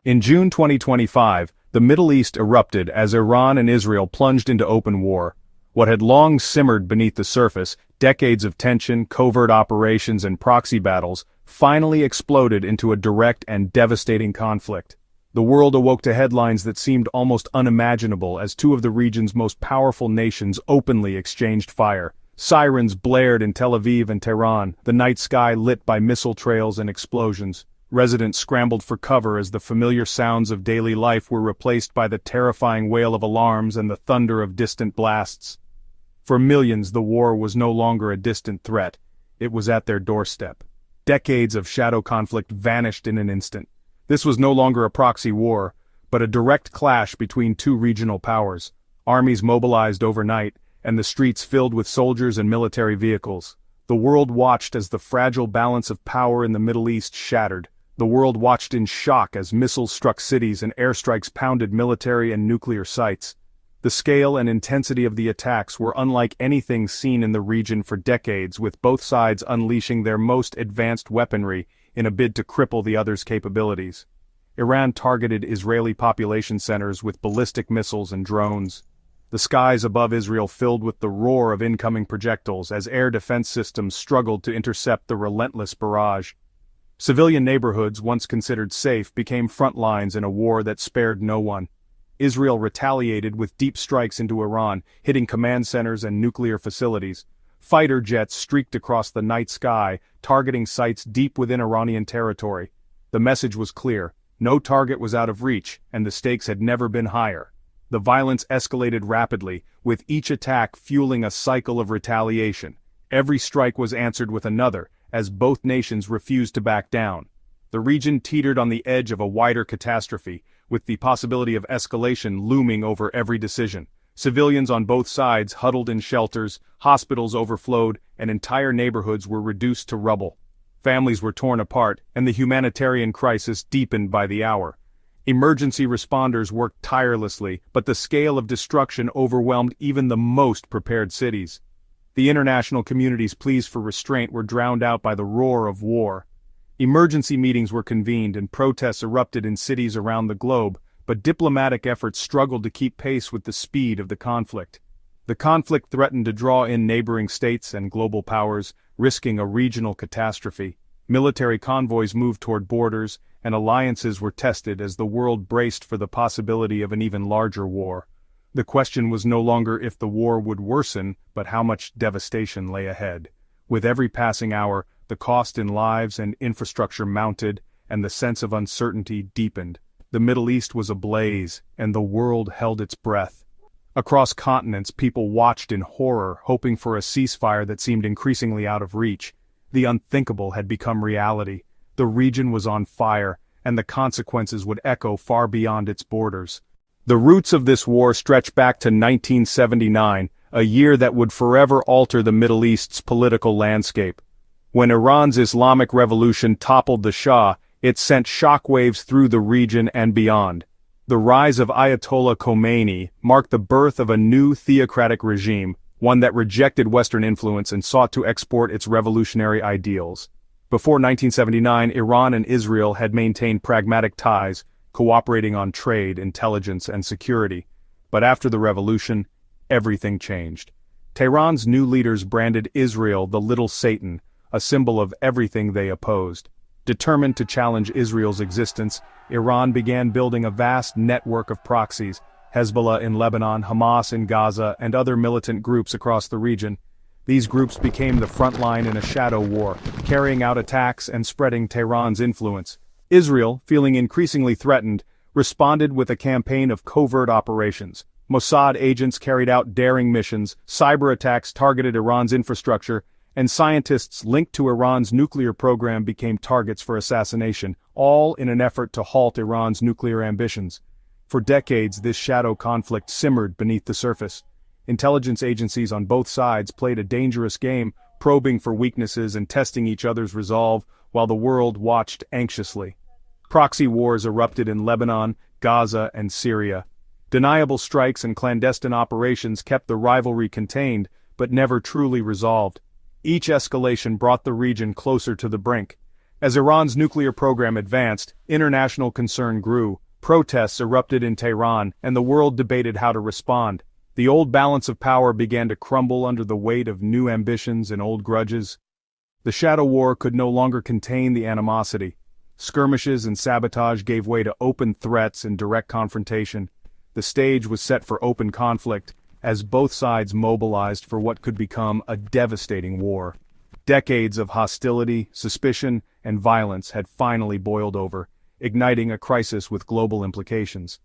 In June 2025, the Middle East erupted as Iran and Israel plunged into open war. What had long simmered beneath the surface, decades of tension, covert operations and proxy battles, finally exploded into a direct and devastating conflict. The world awoke to headlines that seemed almost unimaginable as two of the region's most powerful nations openly exchanged fire. Sirens blared in Tel Aviv and Tehran, the night sky lit by missile trails and explosions. Residents scrambled for cover as the familiar sounds of daily life were replaced by the terrifying wail of alarms and the thunder of distant blasts. For millions, the war was no longer a distant threat. It was at their doorstep. Decades of shadow conflict vanished in an instant. This was no longer a proxy war, but a direct clash between two regional powers. Armies mobilized overnight, and the streets filled with soldiers and military vehicles. The world watched as the fragile balance of power in the Middle East shattered. The world watched in shock as missiles struck cities and airstrikes pounded military and nuclear sites. The scale and intensity of the attacks were unlike anything seen in the region for decades, with both sides unleashing their most advanced weaponry in a bid to cripple the other's capabilities. Iran targeted Israeli population centers with ballistic missiles and drones. The skies above Israel filled with the roar of incoming projectiles as air defense systems struggled to intercept the relentless barrage. Civilian neighborhoods, once considered safe, became front lines in a war that spared no one. Israel retaliated with deep strikes into Iran, hitting command centers and nuclear facilities. Fighter jets streaked across the night sky, targeting sites deep within Iranian territory. The message was clear: no target was out of reach, and the stakes had never been higher. The violence escalated rapidly, with each attack fueling a cycle of retaliation. Every strike was answered with another, as both nations refused to back down. The region teetered on the edge of a wider catastrophe, with the possibility of escalation looming over every decision. Civilians on both sides huddled in shelters, hospitals overflowed, and entire neighborhoods were reduced to rubble. Families were torn apart, and the humanitarian crisis deepened by the hour. Emergency responders worked tirelessly, but the scale of destruction overwhelmed even the most prepared cities. The international community's pleas for restraint were drowned out by the roar of war. Emergency meetings were convened and protests erupted in cities around the globe, but diplomatic efforts struggled to keep pace with the speed of the conflict. The conflict threatened to draw in neighboring states and global powers, risking a regional catastrophe. Military convoys moved toward borders, and alliances were tested as the world braced for the possibility of an even larger war. The question was no longer if the war would worsen, but how much devastation lay ahead. With every passing hour, the cost in lives and infrastructure mounted, and the sense of uncertainty deepened. The Middle East was ablaze, and the world held its breath. Across continents, people watched in horror, hoping for a ceasefire that seemed increasingly out of reach. The unthinkable had become reality. The region was on fire, and the consequences would echo far beyond its borders. The roots of this war stretch back to 1979, a year that would forever alter the Middle East's political landscape. When Iran's Islamic Revolution toppled the Shah, it sent shockwaves through the region and beyond. The rise of Ayatollah Khomeini marked the birth of a new theocratic regime, one that rejected Western influence and sought to export its revolutionary ideals. Before 1979, Iran and Israel had maintained pragmatic ties, cooperating on trade, intelligence, and security. But after the revolution, everything changed. Tehran's new leaders branded Israel the Little Satan, a symbol of everything they opposed. Determined to challenge Israel's existence, Iran began building a vast network of proxies: Hezbollah in Lebanon, Hamas in Gaza, and other militant groups across the region. These groups became the front line in a shadow war, carrying out attacks and spreading Tehran's influence. Israel, feeling increasingly threatened, responded with a campaign of covert operations. Mossad agents carried out daring missions, cyber attacks targeted Iran's infrastructure, and scientists linked to Iran's nuclear program became targets for assassination, all in an effort to halt Iran's nuclear ambitions. For decades, this shadow conflict simmered beneath the surface. Intelligence agencies on both sides played a dangerous game, probing for weaknesses and testing each other's resolve, while the world watched anxiously. Proxy wars erupted in Lebanon, Gaza, and Syria. Deniable strikes and clandestine operations kept the rivalry contained, but never truly resolved. Each escalation brought the region closer to the brink. As Iran's nuclear program advanced, international concern grew, protests erupted in Tehran, and the world debated how to respond. The old balance of power began to crumble under the weight of new ambitions and old grudges. The shadow war could no longer contain the animosity. Skirmishes and sabotage gave way to open threats and direct confrontation. The stage was set for open conflict, as both sides mobilized for what could become a devastating war. Decades of hostility, suspicion, and violence had finally boiled over, igniting a crisis with global implications.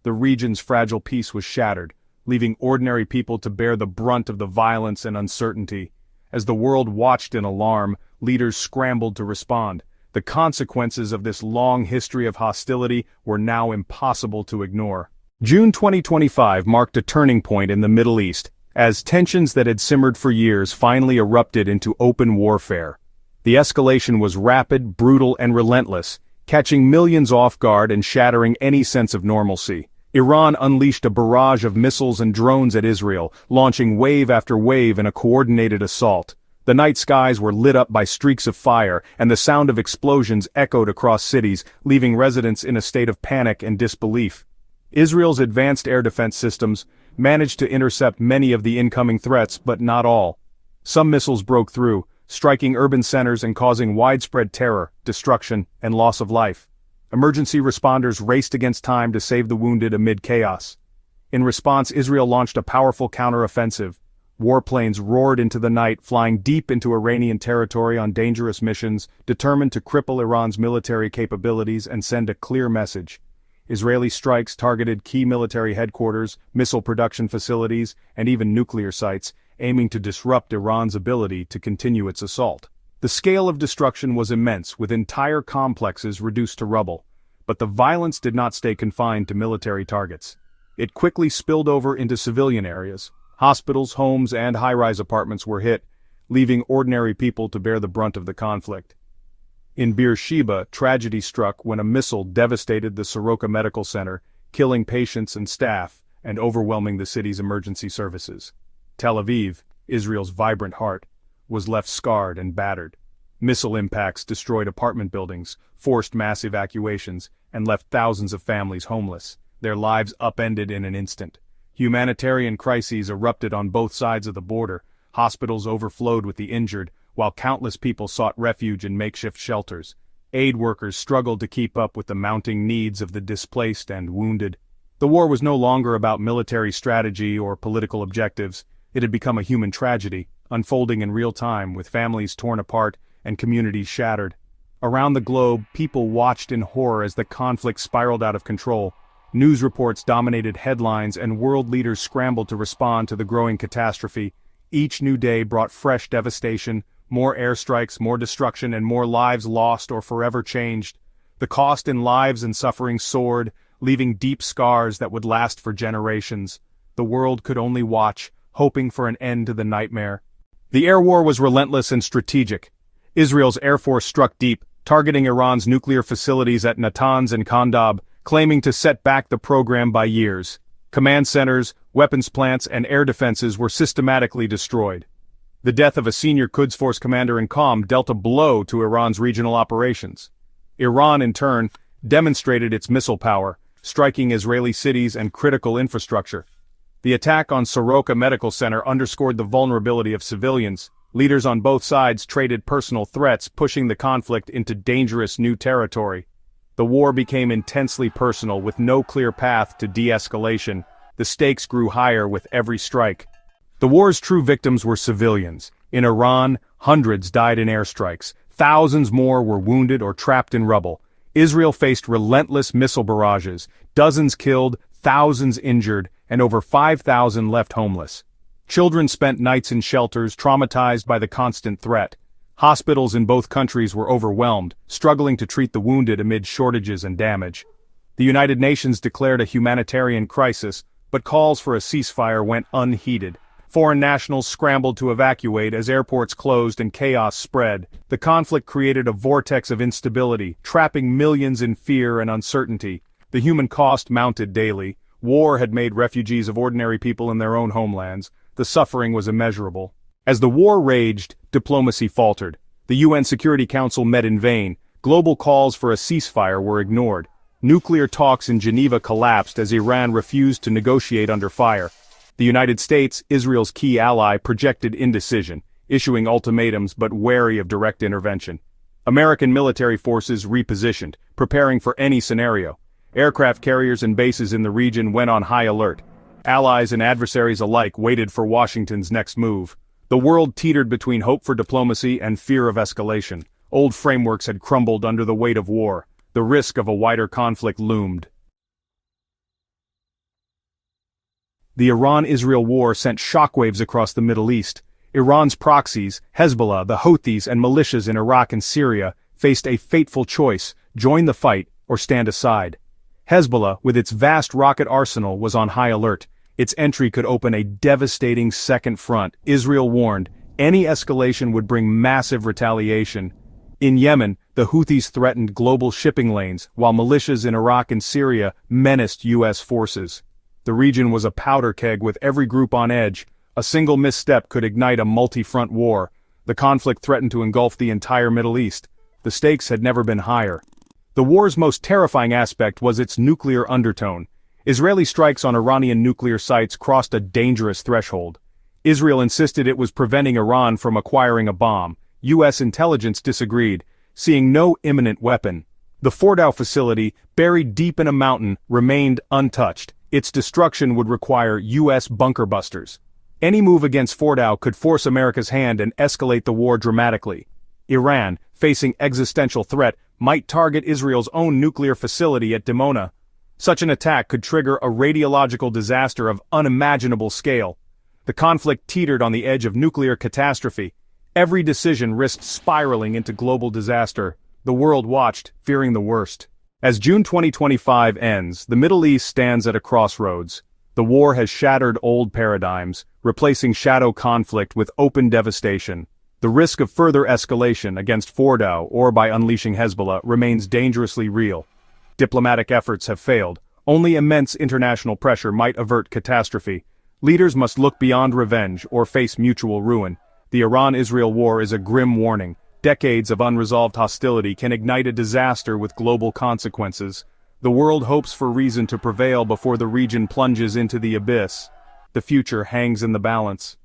The region's fragile peace was shattered, leaving ordinary people to bear the brunt of the violence and uncertainty. As the world watched in alarm, leaders scrambled to respond. The consequences of this long history of hostility were now impossible to ignore. June 2025 marked a turning point in the Middle East, as tensions that had simmered for years finally erupted into open warfare. The escalation was rapid, brutal, and relentless, catching millions off guard and shattering any sense of normalcy. Iran unleashed a barrage of missiles and drones at Israel, launching wave after wave in a coordinated assault. The night skies were lit up by streaks of fire, and the sound of explosions echoed across cities, leaving residents in a state of panic and disbelief. Israel's advanced air defense systems managed to intercept many of the incoming threats, but not all. Some missiles broke through, striking urban centers and causing widespread terror, destruction, and loss of life. Emergency responders raced against time to save the wounded amid chaos. In response, Israel launched a powerful counter-offensive. Warplanes roared into the night, flying deep into Iranian territory on dangerous missions, determined to cripple Iran's military capabilities and send a clear message. Israeli strikes targeted key military headquarters, missile production facilities, and even nuclear sites, aiming to disrupt Iran's ability to continue its assault. The scale of destruction was immense, with entire complexes reduced to rubble. But the violence did not stay confined to military targets. It quickly spilled over into civilian areas. Hospitals, homes, and high-rise apartments were hit, leaving ordinary people to bear the brunt of the conflict. In Beersheba, tragedy struck when a missile devastated the Soroka Medical Center, killing patients and staff, and overwhelming the city's emergency services. Tel Aviv, Israel's vibrant heart, was left scarred and battered. Missile impacts destroyed apartment buildings, forced mass evacuations, and left thousands of families homeless, their lives upended in an instant. Humanitarian crises erupted on both sides of the border. Hospitals overflowed with the injured, while countless people sought refuge in makeshift shelters. Aid workers struggled to keep up with the mounting needs of the displaced and wounded. The war was no longer about military strategy or political objectives. It had become a human tragedy, unfolding in real time, with families torn apart and communities shattered. Around the globe, people watched in horror as the conflict spiraled out of control. News reports dominated headlines, and world leaders scrambled to respond to the growing catastrophe. Each new day brought fresh devastation, more airstrikes, more destruction, and more lives lost or forever changed. The cost in lives and suffering soared, leaving deep scars that would last for generations. The world could only watch, hoping for an end to the nightmare. The air war was relentless and strategic. Israel's Air Force struck deep, targeting Iran's nuclear facilities at Natanz and Khandab, claiming to set back the program by years. Command centers, weapons plants, and air defenses were systematically destroyed. The death of a senior Quds Force commander-in-chief dealt a blow to Iran's regional operations. Iran, in turn, demonstrated its missile power, striking Israeli cities and critical infrastructure. The attack on Soroka Medical Center underscored the vulnerability of civilians. Leaders on both sides traded personal threats, pushing the conflict into dangerous new territory. The war became intensely personal, with no clear path to de-escalation. The stakes grew higher with every strike. The war's true victims were civilians. In Iran, hundreds died in airstrikes. Thousands more were wounded or trapped in rubble. Israel faced relentless missile barrages, dozens killed, thousands injured, and over 5,000 left homeless. Children spent nights in shelters, traumatized by the constant threat. Hospitals in both countries were overwhelmed, struggling to treat the wounded amid shortages and damage. The United Nations declared a humanitarian crisis, but calls for a ceasefire went unheeded. Foreign nationals scrambled to evacuate as airports closed and chaos spread. The conflict created a vortex of instability, trapping millions in fear and uncertainty. The human cost mounted daily. War had made refugees of ordinary people in their own homelands. The suffering was immeasurable. As the war raged, diplomacy faltered. The UN Security Council met in vain. Global calls for a ceasefire were ignored. Nuclear talks in Geneva collapsed as Iran refused to negotiate under fire. The United States, Israel's key ally, projected indecision, issuing ultimatums but wary of direct intervention. American military forces repositioned, preparing for any scenario. Aircraft carriers and bases in the region went on high alert. Allies and adversaries alike waited for Washington's next move. The world teetered between hope for diplomacy and fear of escalation. Old frameworks had crumbled under the weight of war. The risk of a wider conflict loomed. The Iran-Israel war sent shockwaves across the Middle East. Iran's proxies, Hezbollah, the Houthis, and militias in Iraq and Syria faced a fateful choice: join the fight or stand aside. Hezbollah, with its vast rocket arsenal, was on high alert. Its entry could open a devastating second front. Israel warned, any escalation would bring massive retaliation. In Yemen, the Houthis threatened global shipping lanes, while militias in Iraq and Syria menaced U.S. forces. The region was a powder keg with every group on edge. A single misstep could ignite a multi-front war. The conflict threatened to engulf the entire Middle East. The stakes had never been higher. The war's most terrifying aspect was its nuclear undertone. Israeli strikes on Iranian nuclear sites crossed a dangerous threshold. Israel insisted it was preventing Iran from acquiring a bomb. U.S. intelligence disagreed, seeing no imminent weapon. The Fordow facility, buried deep in a mountain, remained untouched. Its destruction would require U.S. bunker busters. Any move against Fordow could force America's hand and escalate the war dramatically. Iran, facing existential threat, might target Israel's own nuclear facility at Dimona. Such an attack could trigger a radiological disaster of unimaginable scale. The conflict teetered on the edge of nuclear catastrophe. Every decision risked spiraling into global disaster. The world watched, fearing the worst. As June 2025 ends, the Middle East stands at a crossroads. The war has shattered old paradigms, replacing shadow conflict with open devastation. The risk of further escalation against Fordow or by unleashing Hezbollah remains dangerously real. Diplomatic efforts have failed. Only immense international pressure might avert catastrophe. Leaders must look beyond revenge or face mutual ruin. The Iran-Israel war is a grim warning. Decades of unresolved hostility can ignite a disaster with global consequences. The world hopes for reason to prevail before the region plunges into the abyss. The future hangs in the balance.